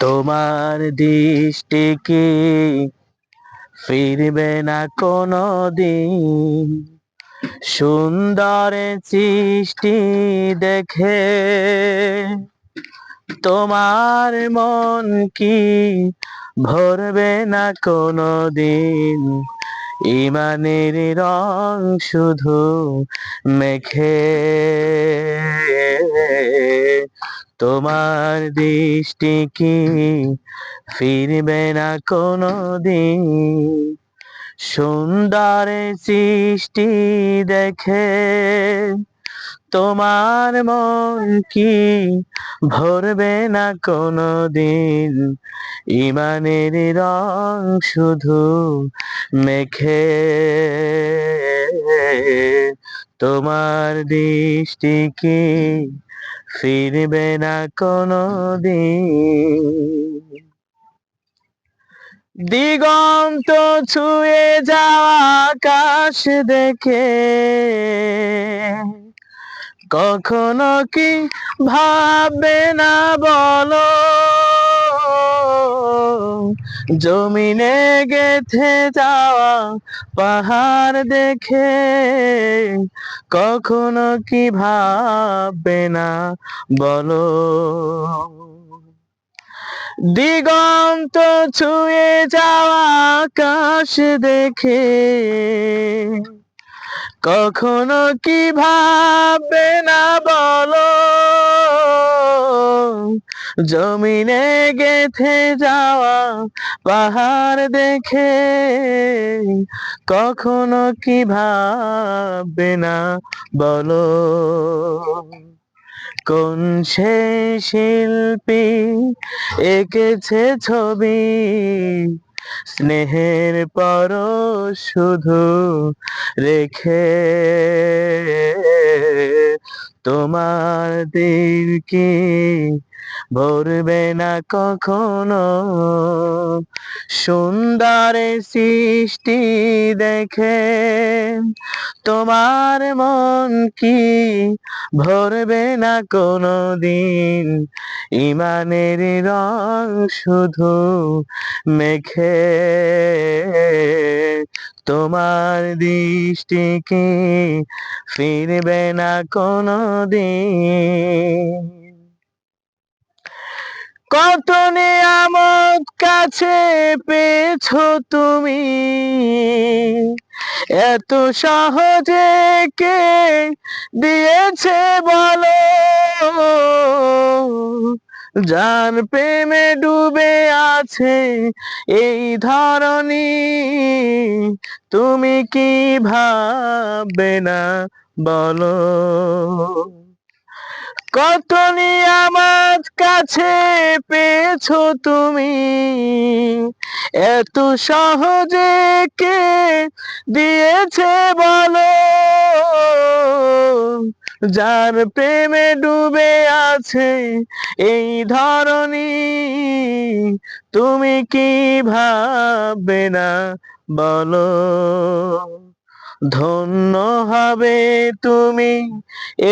তোমার দৃষ্টি কি ফিরবে না কোনো দিন? সুন্দর সৃষ্টি দেখে তোমার মন কি ভরবে না কোনো দিন? ইমানের রং শুধু মেখে তোমার দৃষ্টি কি ফিরবে না কোনো দিন? সুন্দর সৃষ্টি দেখে তোমার মন কি ভরবে না কোনো দিন? ইমানের রং শুধু মেখে তোমার দৃষ্টি কি ফিরবে না কোনো দিন? দিগন্ত ছুঁয়ে যাওয়া আকাশ দেখে কখনো কি ভাববে না বলো? জমিনে গেথে যাওয়া পাহাড় দেখে কখনো কি ভাববে না বলো? দিগন্ত ছুঁয়ে যাওয়া আকাশ দেখে কখনো কি ভাববে না বলো? জমিনে গেথে যাওয়া পাহাড় দেখে কখনো কি ভাববে না বলো? কোন সে শিল্পী এঁকেছে ছবি স্নেহের পরশ শুধু রেখে? তোমার দিল কি ভরবে না কখনো? সুন্দর সৃষ্টি দেখে তোমার মন কি ভরবে না কোনো দিন? ইমানের রং শুধু মেখে তোমার দৃষ্টি কি ফিরবে না কোনো দিন? কত নিয়ামত কাছে পেয়েছো তুমি, এত সহজে কে দিয়েছে বলো? যার প্রেমে ডুবে আছে এই ধরণী, তুমি কি ভাববে না বলো? কত নিয়ামত কাছে পেয়েছো তুমি, এত সহজে কে দিয়েছে বলো? যার প্রেমে ডুবে আছে এই ধরণী, তুমি কি ভাববে না বলো? ধন্য হবে তুমি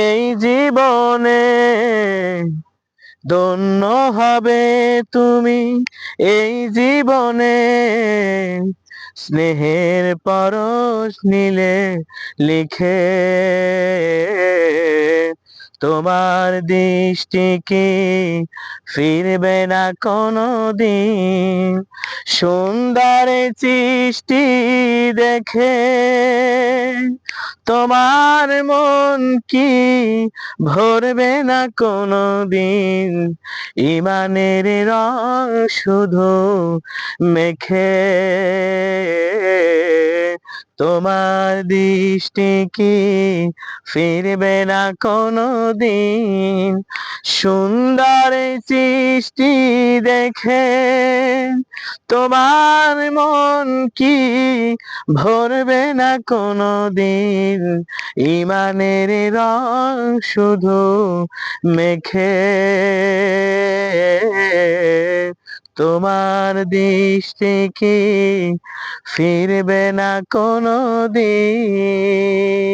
এই জীবনে, ধন্য হবে তুমি এই জীবনে, স্নেহের পরশ নিলে লিখে তোমার দৃষ্টি কি ফিরবে না কোনো দিন? সুন্দর সৃষ্টি দেখে তোমার মন কি ভরবে না কোনো দিন? ইমানের রং শুধু মেখে তোমার দৃষ্টি কি ফিরবে না কোনো দিন? সুন্দর সৃষ্টি দেখে তোমার মন কি ভরবে না কোনো দিন? ইমানের রং শুধু মেখে তোমার দৃষ্টি কি ফিরবে না কোনো দিন?